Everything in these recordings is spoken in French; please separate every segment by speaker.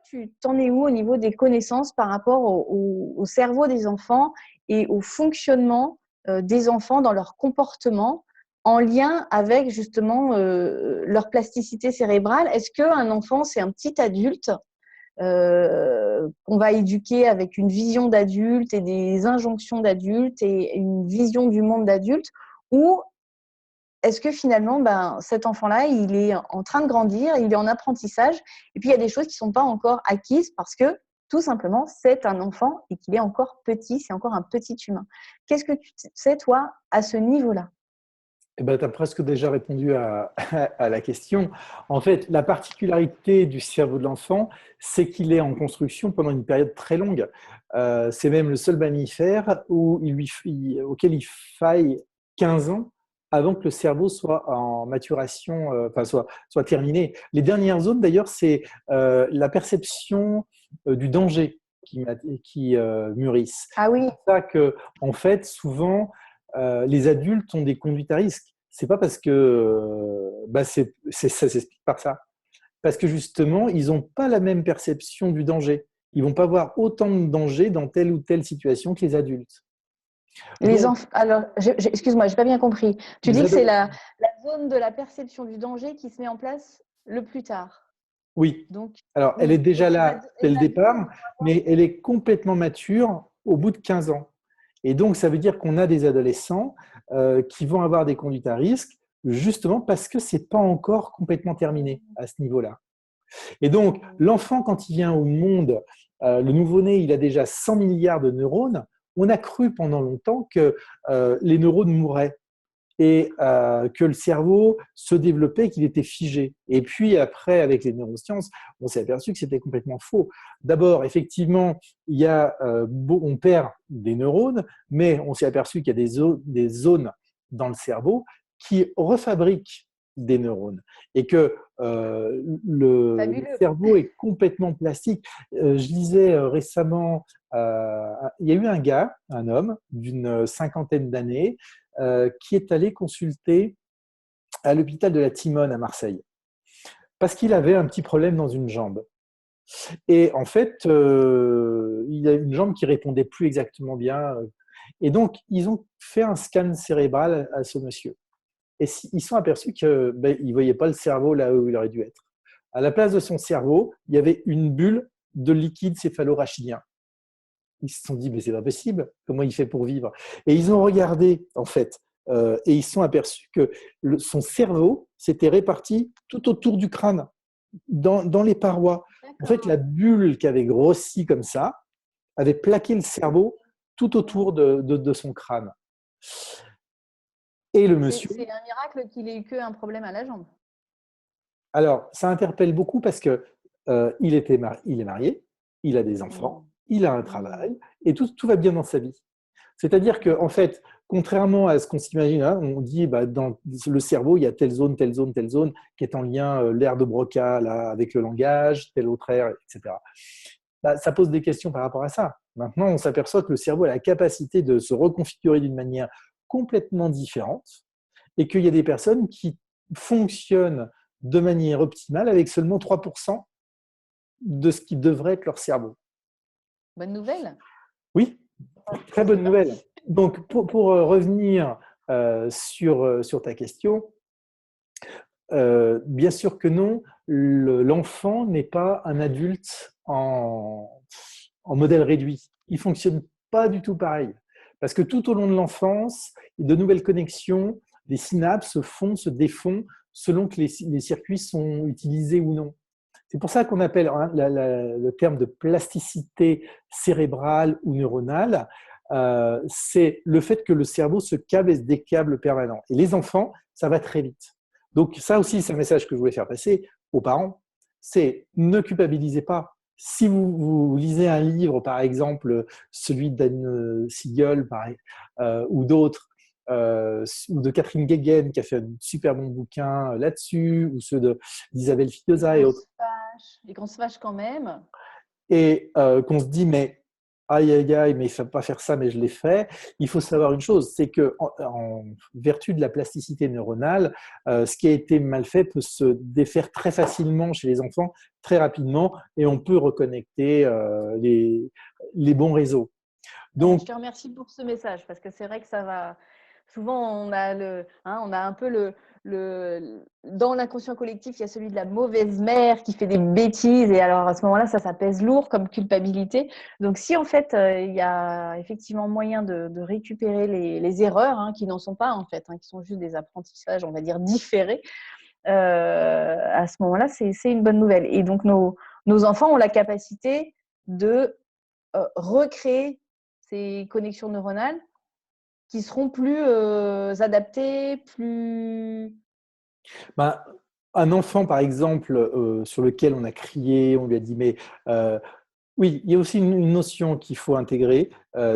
Speaker 1: tu t'en es où au niveau des connaissances par rapport au cerveau des enfants et au fonctionnement des enfants dans leur comportement en lien avec justement leur plasticité cérébrale? Est-ce qu'un enfant, c'est un petit adulte qu'on va éduquer avec une vision d'adulte et des injonctions d'adulte et une vision du monde d'adulte, ou est-ce que finalement, cet enfant-là, il est en train de grandir, il est en apprentissage, et puis il y a des choses qui ne sont pas encore acquises parce que, tout simplement, c'est un enfant et qu'il est encore petit, c'est encore un petit humain. Qu'est-ce que tu sais, toi, à ce niveau-là?
Speaker 2: Eh ben, tu as presque déjà répondu à la question. En fait, la particularité du cerveau de l'enfant, c'est qu'il est en construction pendant une période très longue. C'est même le seul mammifère auquel il faille 15 ans avant que le cerveau soit en maturation, enfin soit terminé. Les dernières zones, d'ailleurs, c'est la perception du danger qui mûrissent.
Speaker 1: Ah
Speaker 2: C'est
Speaker 1: oui,
Speaker 2: pour ça que, en fait, souvent, les adultes ont des conduites à risque. C'est pas parce que ça s'explique par ça. Parce que justement, ils n'ont pas la même perception du danger. Ils vont pas voir autant de danger dans telle ou telle situation que les adultes.
Speaker 1: les
Speaker 2: Donc,
Speaker 1: enfants. Alors, excuse-moi, j'ai pas bien compris. Tu
Speaker 2: les
Speaker 1: dis que c'est
Speaker 2: adolescents,
Speaker 1: la zone de la perception du danger qui se met en place le plus tard.
Speaker 2: oui.
Speaker 1: Donc,
Speaker 2: Alors, elle est
Speaker 1: oui.
Speaker 2: déjà
Speaker 1: Donc
Speaker 2: là dès
Speaker 1: les
Speaker 2: le
Speaker 1: adultes
Speaker 2: départ,
Speaker 1: vont
Speaker 2: mais elle est complètement mature au bout de 15 ans. Et donc, ça veut dire qu'on a des adolescents qui vont avoir des conduites à risque, justement parce que c'est pas encore complètement terminé à ce niveau-là. Et donc, l'enfant, quand il vient au monde, le nouveau-né, il a déjà 100 milliards de neurones. On a cru pendant longtemps que les neurones mouraient et que le cerveau se développait, qu'il était figé. Et puis après, avec les neurosciences, on s'est aperçu que c'était complètement faux. D'abord, effectivement, on perd des neurones, mais on s'est aperçu qu'il y a des zones dans le cerveau qui refabriquent des neurones et que le
Speaker 1: fabuleux.
Speaker 2: cerveau est complètement plastique. Je lisais récemment, il y a eu un gars, un homme d'une cinquantaine d'années, qui est allé consulter à l'hôpital de la Timone à Marseille parce qu'il avait un petit problème dans une jambe. Et en fait, il a une jambe qui répondait plus exactement bien. Et donc, ils ont fait un scan cérébral à ce monsieur. Et ils sont aperçus qu'il ne voyait pas le cerveau là où il aurait dû être. À la place de son cerveau, il y avait une bulle de liquide céphalorachidien. Ils se sont dit, mais c'est pas possible, comment il fait pour vivre? Et ils ont regardé, en fait, et ils se sont aperçus que son cerveau s'était réparti tout autour du crâne, dans les parois. En fait,
Speaker 1: D'accord.
Speaker 2: la bulle qui avait grossi comme ça avait plaqué le cerveau tout autour de son crâne. Et le monsieur,
Speaker 1: C'est un miracle qu'il ait eu qu'un problème à la jambe.
Speaker 2: alors, ça interpelle beaucoup parce que il est marié, il a des
Speaker 1: Mm.
Speaker 2: enfants, il a un
Speaker 1: Mm.
Speaker 2: travail, et tout va bien dans sa vie. C'est-à-dire qu'en en fait, contrairement à ce qu'on s'imagine, hein, on dit dans le cerveau, il y a telle zone, telle zone, telle zone qui est en lien, l'aire de Broca là, avec le langage, telle autre aire, etc. Ça pose des questions par rapport à ça. Maintenant, on s'aperçoit que le cerveau a la capacité de se reconfigurer d'une manière complètement différente et qu'il y a des personnes qui fonctionnent de manière optimale avec seulement 3% de ce qui devrait être leur cerveau.
Speaker 1: Bonne nouvelle.
Speaker 2: Oui, très bonne nouvelle. Donc, pour revenir sur ta question, bien sûr que non, l'enfant n'est pas un adulte en modèle réduit. Il ne fonctionne pas du tout pareil. Parce que tout au long de l'enfance, de nouvelles connexions, les synapses se font, se défont selon que les circuits sont utilisés ou non. C'est pour ça qu'on appelle le terme de plasticité cérébrale ou neuronale. C'est le fait que le cerveau se câble et se décâble permanent. Et les enfants, ça va très vite. Donc ça aussi, c'est un message que je voulais faire passer aux parents. C'est ne culpabilisez pas. Si vous lisez un livre, par exemple, celui d'Anne Siegel ou d'autres, ou de Catherine Guéguen qui a fait un super bon bouquin là-dessus, ou ceux d'Isabelle
Speaker 1: Et
Speaker 2: Fidosa et autres,
Speaker 1: qu'on se fâche quand même.
Speaker 2: et qu'on se dit, mais aïe, aïe, aïe, mais il ne faut pas faire ça, mais je l'ai fait. Il faut savoir une chose, c'est qu'en vertu de la plasticité neuronale, ce qui a été mal fait peut se défaire très facilement chez les enfants, très rapidement, et on peut reconnecter les bons réseaux.
Speaker 1: Je
Speaker 2: Donc,
Speaker 1: te remercie pour ce message parce que c'est vrai que ça va. Souvent, on a on a un peu dans l'inconscient collectif, il y a celui de la mauvaise mère qui fait des bêtises et alors à ce moment-là, ça pèse lourd comme culpabilité. Donc, si en fait, il y a effectivement moyen de récupérer les erreurs qui n'en sont pas en fait, qui sont juste des apprentissages, on va dire différés, à ce moment-là, c'est une bonne nouvelle. Et donc, nos enfants ont la capacité de recréer ces connexions neuronales qui seront plus adaptées, plus…
Speaker 2: ben, un enfant, par exemple, sur lequel on a crié, on lui a dit, mais oui, il y a aussi une notion qu'il faut intégrer,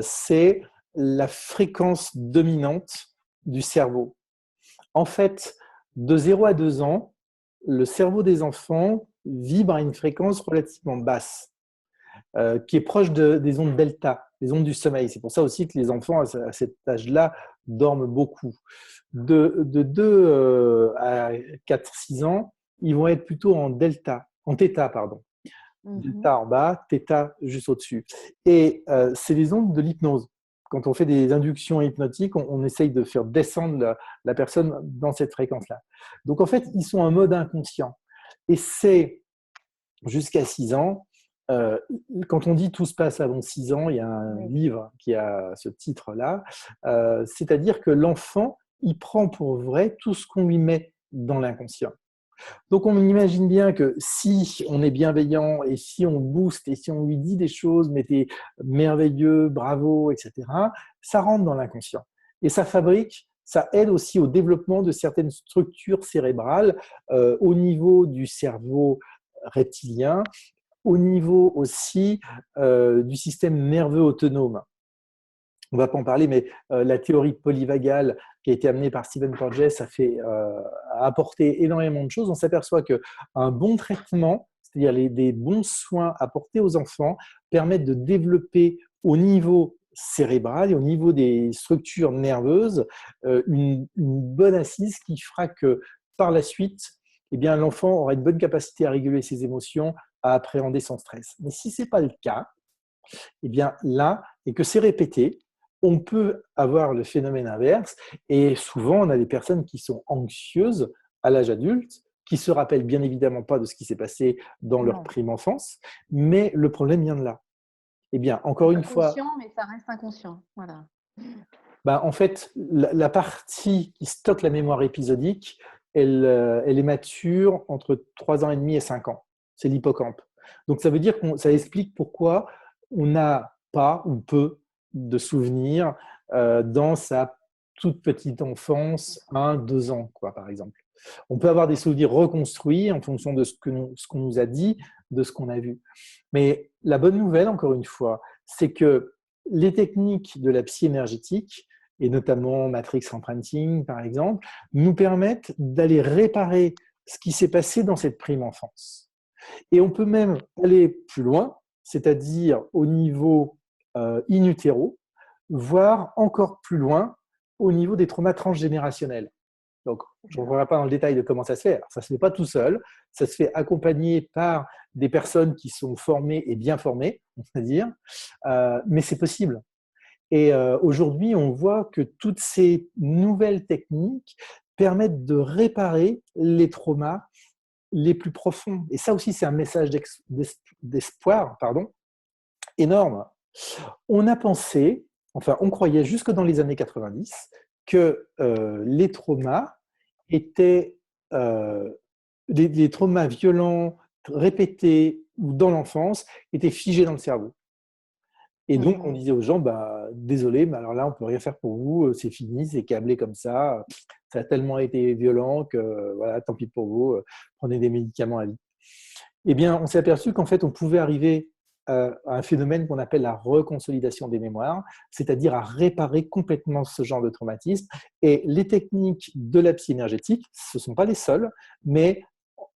Speaker 2: c'est la fréquence dominante du cerveau. En fait, de 0 à 2 ans, le cerveau des enfants vibre à une fréquence relativement basse, qui est proche des ondes delta, les ondes du sommeil. C'est pour ça aussi que les enfants à cet âge-là dorment beaucoup. De 2 à 4-6 ans, ils vont être plutôt en delta, en θ, pardon. Delta en bas, θ juste au-dessus. Et c'est les ondes de l'hypnose. Quand on fait des inductions hypnotiques, on essaye de faire descendre la personne dans cette fréquence-là. Donc en fait, ils sont en mode inconscient. Et c'est jusqu'à 6 ans. Quand on dit tout se passe avant 6 ans, il y a un livre qui a ce titre-là. C'est-à-dire que l'enfant, il prend pour vrai tout ce qu'on lui met dans l'inconscient. Donc, on imagine bien que si on est bienveillant et si on booste et si on lui dit des choses, mais t'es merveilleux, bravo, etc., ça rentre dans l'inconscient. Et ça aide aussi au développement de certaines structures cérébrales au niveau du cerveau reptilien, au niveau aussi du système nerveux autonome. On ne va pas en parler, mais la théorie polyvagale qui a été amenée par Stephen Porges a apporté énormément de choses. On s'aperçoit qu'un bon traitement, c'est-à-dire des bons soins apportés aux enfants, permettent de développer au niveau cérébral et au niveau des structures nerveuses une bonne assise qui fera que par la suite, eh bien, l'enfant aura une bonne capacité à réguler ses émotions, à appréhender son stress. Mais si ce n'est pas le cas, eh bien là, et que c'est répété, on peut avoir le phénomène inverse. Et souvent, on a des personnes qui sont anxieuses à l'âge adulte, qui ne se rappellent bien évidemment pas de ce qui s'est passé dans leur prime enfance, mais le problème vient de là. Eh bien, encore une fois…
Speaker 1: Inconscient, mais ça reste inconscient. Voilà.
Speaker 2: En fait, la partie qui stocke la mémoire épisodique, elle est mature entre 3 ans et demi et 5 ans. C'est l'hippocampe. Donc, ça veut dire que ça explique pourquoi on n'a pas ou peu de souvenirs dans sa toute petite enfance, 1-2 ans, quoi, par exemple. On peut avoir des souvenirs reconstruits en fonction de ce qu'on nous a dit, de ce qu'on a vu. Mais la bonne nouvelle, encore une fois, c'est que les techniques de la psy énergétique, et notamment Matrix Imprinting, par exemple, nous permettent d'aller réparer ce qui s'est passé dans cette prime enfance. Et on peut même aller plus loin, c'est-à-dire au niveau in utero, voire encore plus loin au niveau des traumas transgénérationnels. Donc, je ne rentrerai pas dans le détail de comment ça se fait. Alors, ça ne se fait pas tout seul, ça se fait accompagné par des personnes qui sont formées et bien formées, on va dire, mais c'est possible. Et aujourd'hui, on voit que toutes ces nouvelles techniques permettent de réparer les traumas les plus profonds. Et ça aussi, c'est un message d'espoir, énorme. On a pensé, enfin, on croyait jusque dans les années 90 que les traumas étaient les traumas violents, répétés ou dans l'enfance étaient figés dans le cerveau. Et donc, on disait aux gens, désolé, mais alors là, on ne peut rien faire pour vous, c'est fini, c'est câblé comme ça a tellement été violent que voilà, tant pis pour vous, prenez des médicaments à vie. Eh bien, on s'est aperçu qu'en fait, on pouvait arriver à un phénomène qu'on appelle la reconsolidation des mémoires, c'est-à-dire à réparer complètement ce genre de traumatisme. Et les techniques de la psy énergétique, ce ne sont pas les seules, mais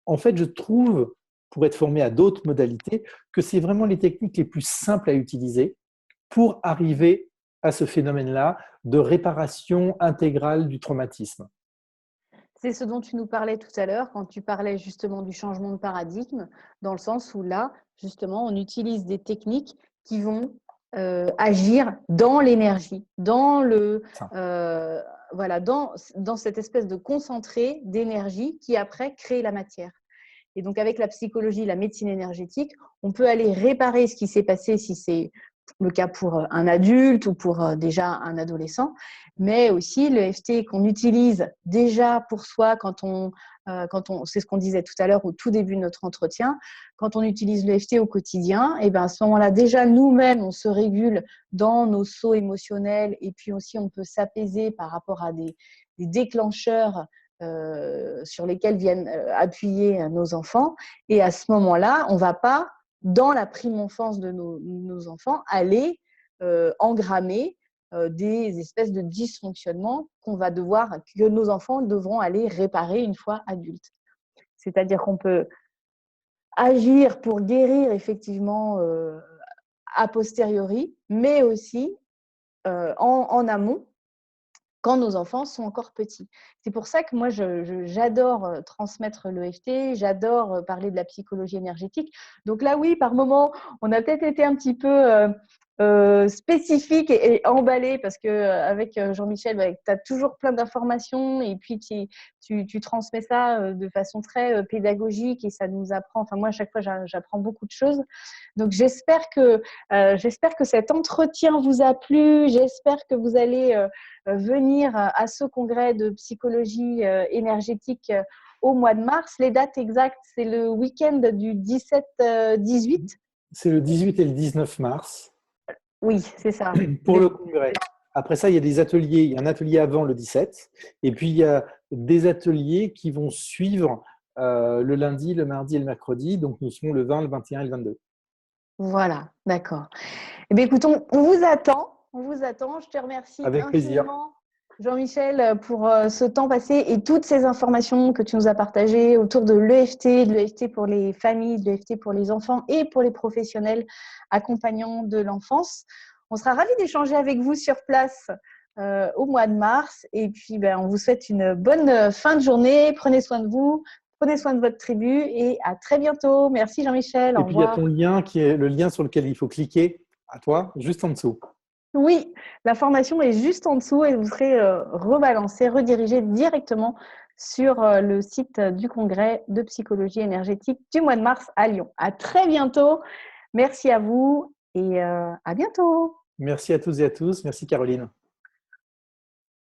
Speaker 2: en fait, je trouve, pour être formé à d'autres modalités, que c'est vraiment les techniques les plus simples à utiliser, pour arriver à ce phénomène-là de réparation intégrale du traumatisme.
Speaker 1: C'est ce dont tu nous parlais tout à l'heure, quand tu parlais justement du changement de paradigme, dans le sens où là, justement, on utilise des techniques qui vont agir dans l'énergie, voilà, dans cette espèce de concentré d'énergie qui après crée la matière. Et donc, avec la psychologie, la médecine énergétique, on peut aller réparer ce qui s'est passé si c'est le cas pour un adulte ou pour déjà un adolescent, mais aussi le FT qu'on utilise déjà pour soi c'est ce qu'on disait tout à l'heure au tout début de notre entretien, quand on utilise le FT au quotidien, et bien à ce moment-là, déjà nous-mêmes, on se régule dans nos sauts émotionnels et puis aussi on peut s'apaiser par rapport à des déclencheurs sur lesquels viennent appuyer nos enfants. Et à ce moment-là, on ne va pas, dans la prime enfance de nos enfants, aller engrammer des espèces de dysfonctionnements que nos enfants devront aller réparer une fois adultes. C'est-à-dire qu'on peut agir pour guérir effectivement a posteriori, mais aussi en amont, quand nos enfants sont encore petits. C'est pour ça que moi, j'adore transmettre l'EFT, j'adore parler de la psychologie énergétique. Donc là, oui, par moment, on a peut-être été un petit peu spécifique et emballé parce qu'avec Jean-Michel, tu as toujours plein d'informations et puis tu transmets ça de façon très pédagogique et ça nous apprend. Enfin, moi, à chaque fois, j'apprends beaucoup de choses. Donc, j'espère que cet entretien vous a plu. J'espère que vous allez venir à ce congrès de psychologie énergétique au mois de mars. Les dates exactes, c'est le week-end du 17-18.
Speaker 2: C'est le 18 et le 19 mars.
Speaker 1: Oui, c'est ça.
Speaker 2: Pour le congrès. Après ça, il y a des ateliers. Il y a un atelier avant le 17. Et puis, il y a des ateliers qui vont suivre le lundi, le mardi et le mercredi. Donc, nous serons le 20, le 21 et le 22.
Speaker 1: Voilà, d'accord. Eh bien, écoute, on vous attend. On vous attend. Je te remercie
Speaker 2: Avec plaisir.
Speaker 1: infiniment, Jean-Michel, pour ce temps passé et toutes ces informations que tu nous as partagées autour de l'EFT pour les familles, de l'EFT pour les enfants et pour les professionnels accompagnants de l'enfance. On sera ravis d'échanger avec vous sur place au mois de mars. Et puis, on vous souhaite une bonne fin de journée. Prenez soin de vous. Prenez soin de votre tribu et à très bientôt. Merci Jean-Michel.
Speaker 2: Et
Speaker 1: Au
Speaker 2: puis, il y a
Speaker 1: revoir.
Speaker 2: ton lien qui est le lien sur lequel il faut cliquer à toi, juste en dessous.
Speaker 1: Oui, la formation est juste en dessous et vous serez rebalancé, redirigé directement sur le site du congrès de psychologie énergétique du mois de mars à Lyon. À très bientôt. Merci à vous et à bientôt.
Speaker 2: Merci à tous et à tous. Merci Caroline.